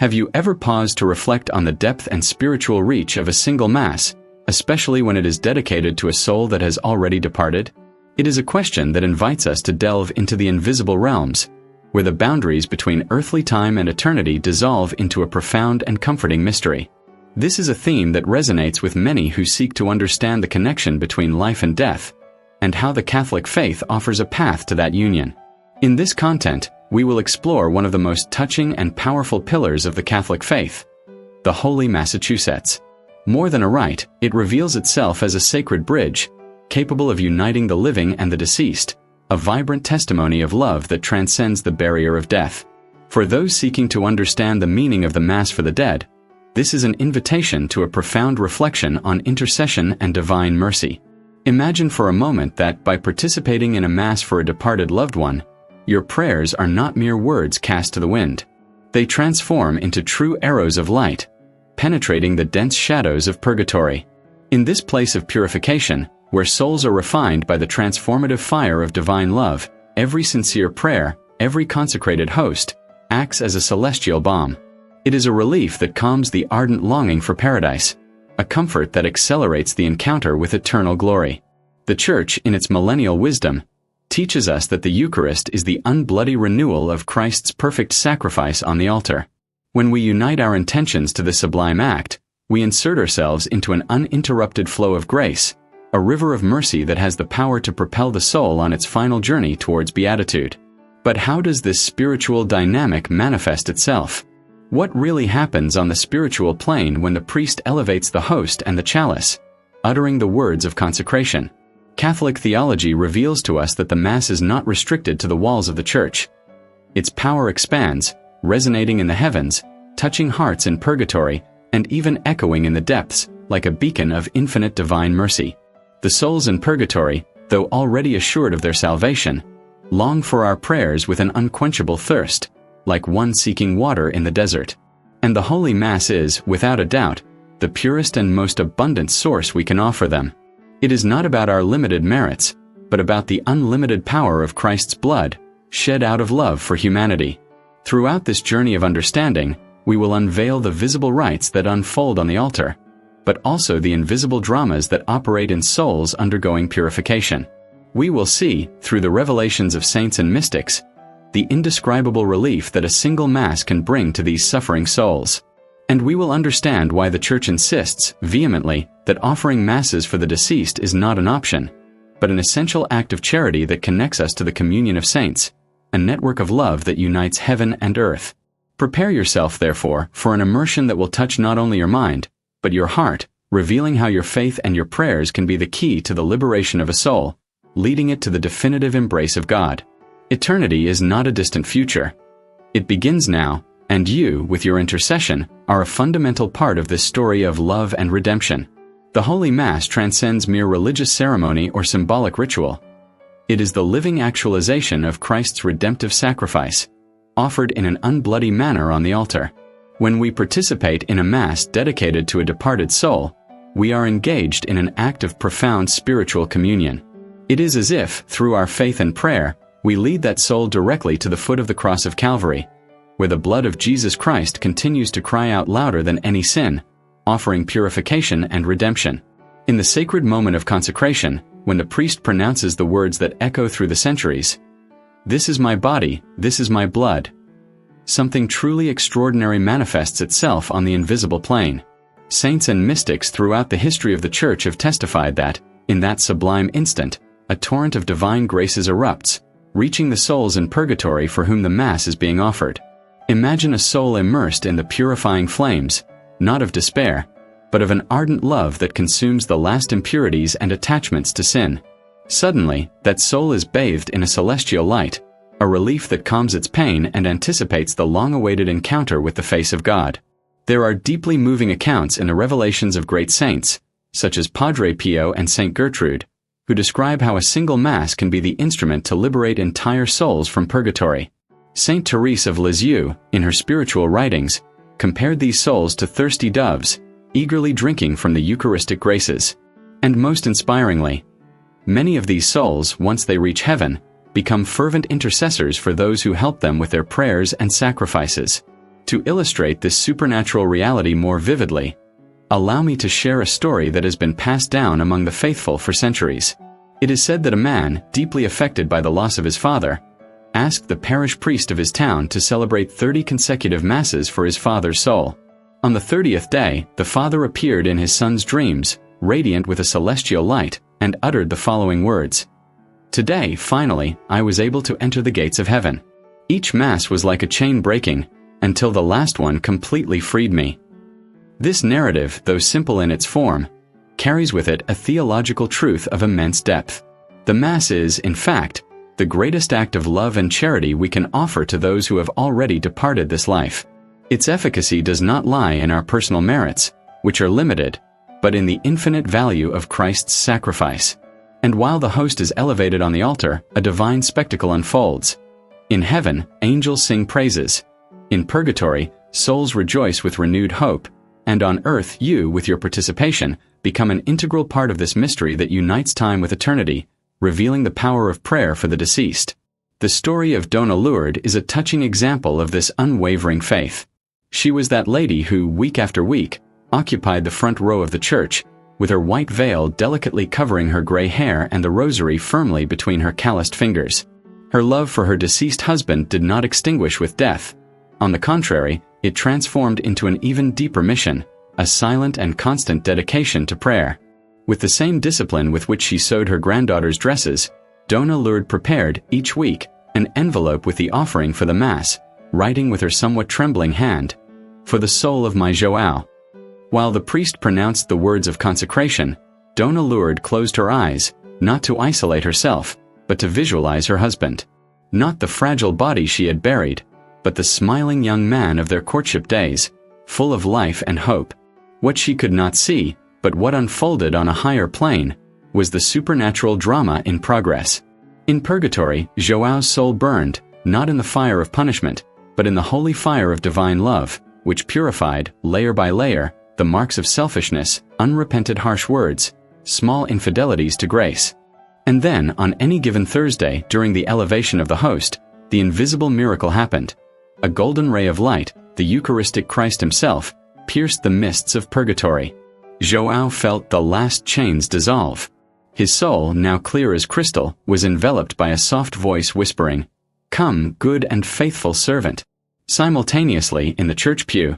Have you ever paused to reflect on the depth and spiritual reach of a single Mass, especially when it is dedicated to a soul that has already departed? It is a question that invites us to delve into the invisible realms, where the boundaries between earthly time and eternity dissolve into a profound and comforting mystery. This is a theme that resonates with many who seek to understand the connection between life and death, and how the Catholic faith offers a path to that union. In this content, we will explore one of the most touching and powerful pillars of the Catholic faith, the Holy Massachusetts. More than a rite, it reveals itself as a sacred bridge, capable of uniting the living and the deceased, a vibrant testimony of love that transcends the barrier of death. For those seeking to understand the meaning of the Mass for the dead, this is an invitation to a profound reflection on intercession and divine mercy. Imagine for a moment that by participating in a Mass for a departed loved one, your prayers are not mere words cast to the wind. They transform into true arrows of light, penetrating the dense shadows of purgatory. In this place of purification, where souls are refined by the transformative fire of divine love, every sincere prayer, every consecrated host, acts as a celestial balm. It is a relief that calms the ardent longing for paradise, a comfort that accelerates the encounter with eternal glory. The Church, in its millennial wisdom, teaches us that the Eucharist is the unbloody renewal of Christ's perfect sacrifice on the altar. When we unite our intentions to this sublime act, we insert ourselves into an uninterrupted flow of grace, a river of mercy that has the power to propel the soul on its final journey towards beatitude. But how does this spiritual dynamic manifest itself? What really happens on the spiritual plane when the priest elevates the host and the chalice, uttering the words of consecration? Catholic theology reveals to us that the Mass is not restricted to the walls of the Church. Its power expands, resonating in the heavens, touching hearts in purgatory, and even echoing in the depths, like a beacon of infinite divine mercy. The souls in purgatory, though already assured of their salvation, long for our prayers with an unquenchable thirst, like one seeking water in the desert. And the Holy Mass is, without a doubt, the purest and most abundant source we can offer them. It is not about our limited merits, but about the unlimited power of Christ's blood, shed out of love for humanity. Throughout this journey of understanding, we will unveil the visible rites that unfold on the altar, but also the invisible dramas that operate in souls undergoing purification. We will see, through the revelations of saints and mystics, the indescribable relief that a single Mass can bring to these suffering souls. And we will understand why the Church insists, vehemently, that offering Masses for the deceased is not an option, but an essential act of charity that connects us to the communion of saints, a network of love that unites heaven and earth. Prepare yourself, therefore, for an immersion that will touch not only your mind, but your heart, revealing how your faith and your prayers can be the key to the liberation of a soul, leading it to the definitive embrace of God. Eternity is not a distant future. It begins now, and you, with your intercession, are a fundamental part of this story of love and redemption. The Holy Mass transcends mere religious ceremony or symbolic ritual. It is the living actualization of Christ's redemptive sacrifice, offered in an unbloody manner on the altar. When we participate in a Mass dedicated to a departed soul, we are engaged in an act of profound spiritual communion. It is as if, through our faith and prayer, we lead that soul directly to the foot of the cross of Calvary, where the blood of Jesus Christ continues to cry out louder than any sin, offering purification and redemption. In the sacred moment of consecration, when the priest pronounces the words that echo through the centuries, "This is my body, this is my blood," something truly extraordinary manifests itself on the invisible plane. Saints and mystics throughout the history of the Church have testified that, in that sublime instant, a torrent of divine graces erupts, reaching the souls in purgatory for whom the Mass is being offered. Imagine a soul immersed in the purifying flames, not of despair, but of an ardent love that consumes the last impurities and attachments to sin. Suddenly, that soul is bathed in a celestial light, a relief that calms its pain and anticipates the long-awaited encounter with the face of God. There are deeply moving accounts in the revelations of great saints, such as Padre Pio and Saint Gertrude, who describe how a single Mass can be the instrument to liberate entire souls from purgatory. Saint Therese of Lisieux, in her spiritual writings, compared these souls to thirsty doves, eagerly drinking from the Eucharistic graces. And most inspiringly, many of these souls, once they reach heaven, become fervent intercessors for those who help them with their prayers and sacrifices. To illustrate this supernatural reality more vividly, allow me to share a story that has been passed down among the faithful for centuries. It is said that a man, deeply affected by the loss of his father, asked the parish priest of his town to celebrate 30 consecutive masses for his father's soul. On the 30th day, the father appeared in his son's dreams, radiant with a celestial light, and uttered the following words: "Today, finally, I was able to enter the gates of heaven. Each mass was like a chain breaking, until the last one completely freed me." This narrative, though simple in its form, carries with it a theological truth of immense depth. The Mass is, in fact, the greatest act of love and charity we can offer to those who have already departed this life. Its efficacy does not lie in our personal merits, which are limited, but in the infinite value of Christ's sacrifice. And while the host is elevated on the altar, a divine spectacle unfolds. In heaven, angels sing praises. In purgatory, souls rejoice with renewed hope. And on earth, you, with your participation, become an integral part of this mystery that unites time with eternity, revealing the power of prayer for the deceased. The story of Dona Lourdes is a touching example of this unwavering faith. She was that lady who, week after week, occupied the front row of the church, with her white veil delicately covering her gray hair and the rosary firmly between her calloused fingers. Her love for her deceased husband did not extinguish with death. On the contrary, it transformed into an even deeper mission, a silent and constant dedication to prayer. With the same discipline with which she sewed her granddaughter's dresses, Dona Lourdes prepared, each week, an envelope with the offering for the Mass, writing with her somewhat trembling hand, "For the soul of my João." While the priest pronounced the words of consecration, Dona Lourdes closed her eyes, not to isolate herself, but to visualize her husband. Not the fragile body she had buried, but the smiling young man of their courtship days, full of life and hope. What she could not see, but what unfolded on a higher plane, was the supernatural drama in progress. In purgatory, João's soul burned, not in the fire of punishment, but in the holy fire of divine love, which purified, layer by layer, the marks of selfishness, unrepented harsh words, small infidelities to grace. And then, on any given Thursday during the elevation of the host, the invisible miracle happened. A golden ray of light, the Eucharistic Christ himself, pierced the mists of purgatory. João felt the last chains dissolve. His soul, now clear as crystal, was enveloped by a soft voice whispering, "Come, good and faithful servant." Simultaneously, in the church pew,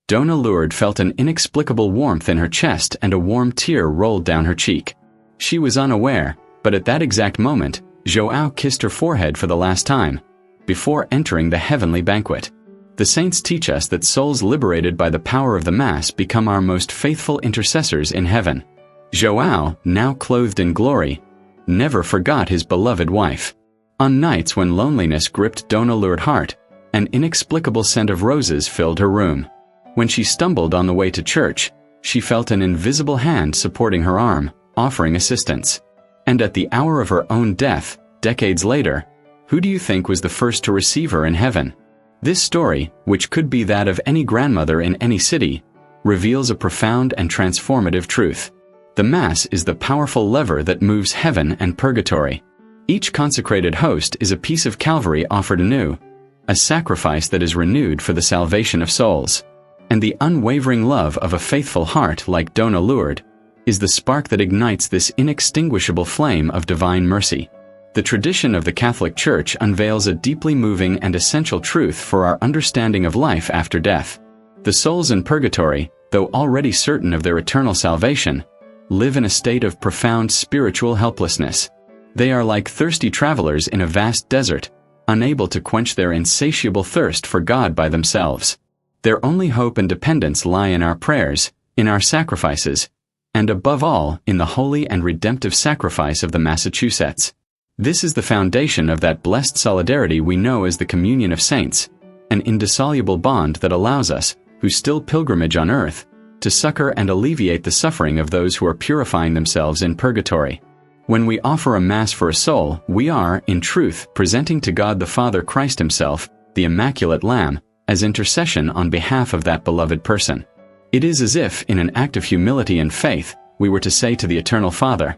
Dona Lourdes felt an inexplicable warmth in her chest and a warm tear rolled down her cheek. She was unaware, but at that exact moment, João kissed her forehead for the last time, before entering the heavenly banquet. The saints teach us that souls liberated by the power of the Mass become our most faithful intercessors in heaven. João, now clothed in glory, never forgot his beloved wife. On nights when loneliness gripped Dona Lourdes' heart, an inexplicable scent of roses filled her room. When she stumbled on the way to church, she felt an invisible hand supporting her arm, offering assistance. And at the hour of her own death, decades later, who do you think was the first to receive her in heaven? This story, which could be that of any grandmother in any city, reveals a profound and transformative truth. The Mass is the powerful lever that moves heaven and purgatory. Each consecrated host is a piece of Calvary offered anew, a sacrifice that is renewed for the salvation of souls. And the unwavering love of a faithful heart like Dona Lourdes is the spark that ignites this inextinguishable flame of divine mercy. The tradition of the Catholic Church unveils a deeply moving and essential truth for our understanding of life after death. The souls in purgatory, though already certain of their eternal salvation, live in a state of profound spiritual helplessness. They are like thirsty travelers in a vast desert, unable to quench their insatiable thirst for God by themselves. Their only hope and dependence lie in our prayers, in our sacrifices, and above all, in the holy and redemptive sacrifice of the Massachusetts. This is the foundation of that blessed solidarity we know as the communion of saints, an indissoluble bond that allows us, who still pilgrimage on earth, to succor and alleviate the suffering of those who are purifying themselves in purgatory. When we offer a Mass for a soul, we are, in truth, presenting to God the Father Christ himself, the Immaculate Lamb, as intercession on behalf of that beloved person. It is as if, in an act of humility and faith, we were to say to the Eternal Father,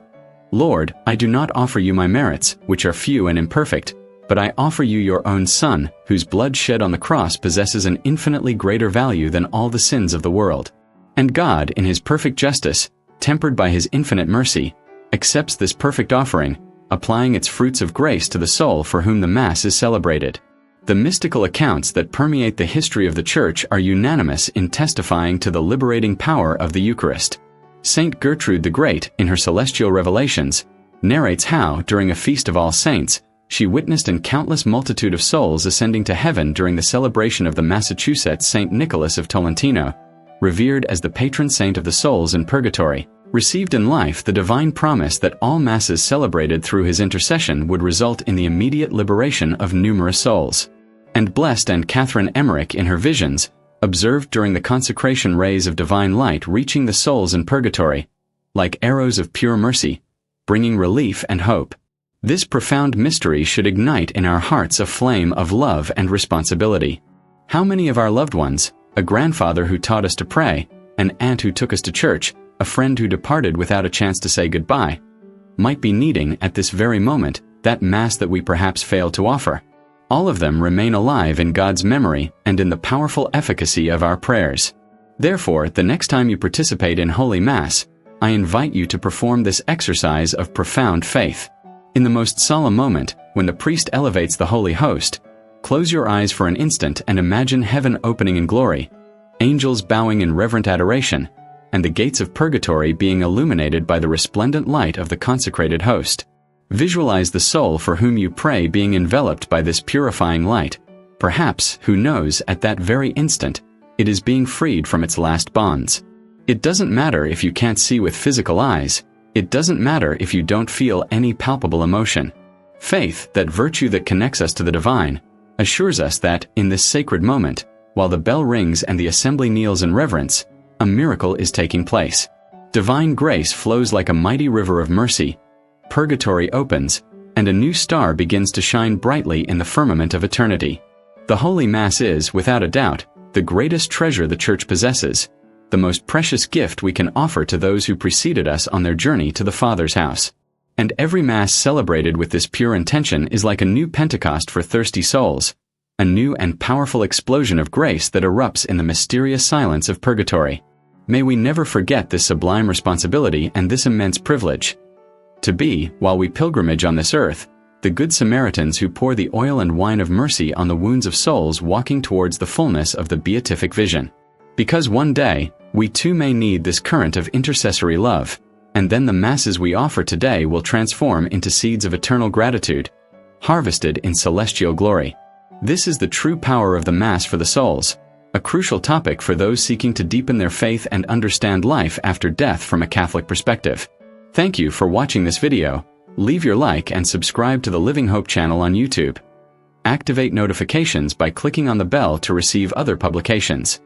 "Lord, I do not offer you my merits, which are few and imperfect, but I offer you your own Son, whose blood shed on the cross possesses an infinitely greater value than all the sins of the world. And God, in his perfect justice, tempered by his infinite mercy, accepts this perfect offering, applying its fruits of grace to the soul for whom the Mass is celebrated. The mystical accounts that permeate the history of the Church are unanimous in testifying to the liberating power of the Eucharist. Saint Gertrude the Great, in her Celestial Revelations, narrates how, during a feast of all saints, she witnessed a countless multitude of souls ascending to heaven during the celebration of the Massachusetts Saint Nicholas of Tolentino, revered as the patron saint of the souls in purgatory, received in life the divine promise that all Masses celebrated through his intercession would result in the immediate liberation of numerous souls. And blessed and Catherine Emmerich, in her visions, observed during the consecration rays of divine light reaching the souls in purgatory, like arrows of pure mercy, bringing relief and hope. This profound mystery should ignite in our hearts a flame of love and responsibility. How many of our loved ones, a grandfather who taught us to pray, an aunt who took us to church, a friend who departed without a chance to say goodbye, might be needing at this very moment that Mass that we perhaps failed to offer? All of them remain alive in God's memory and in the powerful efficacy of our prayers. Therefore, the next time you participate in Holy Mass, I invite you to perform this exercise of profound faith. In the most solemn moment, when the priest elevates the Holy Host, close your eyes for an instant and imagine heaven opening in glory, angels bowing in reverent adoration, and the gates of purgatory being illuminated by the resplendent light of the consecrated host. Visualize the soul for whom you pray being enveloped by this purifying light. Perhaps, who knows, at that very instant, it is being freed from its last bonds. It doesn't matter if you can't see with physical eyes. It doesn't matter if you don't feel any palpable emotion. Faith, that virtue that connects us to the divine, assures us that, in this sacred moment, while the bell rings and the assembly kneels in reverence, a miracle is taking place. Divine grace flows like a mighty river of mercy. Purgatory opens, and a new star begins to shine brightly in the firmament of eternity. The Holy Mass is, without a doubt, the greatest treasure the Church possesses, the most precious gift we can offer to those who preceded us on their journey to the Father's house. And every Mass celebrated with this pure intention is like a new Pentecost for thirsty souls, a new and powerful explosion of grace that erupts in the mysterious silence of purgatory. May we never forget this sublime responsibility and this immense privilege. To be, while we pilgrimage on this earth, the good Samaritans who pour the oil and wine of mercy on the wounds of souls walking towards the fullness of the beatific vision. Because one day, we too may need this current of intercessory love, and then the Masses we offer today will transform into seeds of eternal gratitude, harvested in celestial glory. This is the true power of the Mass for the souls, a crucial topic for those seeking to deepen their faith and understand life after death from a Catholic perspective. Thank you for watching this video. Leave your like and subscribe to the Living Hope channel on YouTube. Activate notifications by clicking on the bell to receive other publications.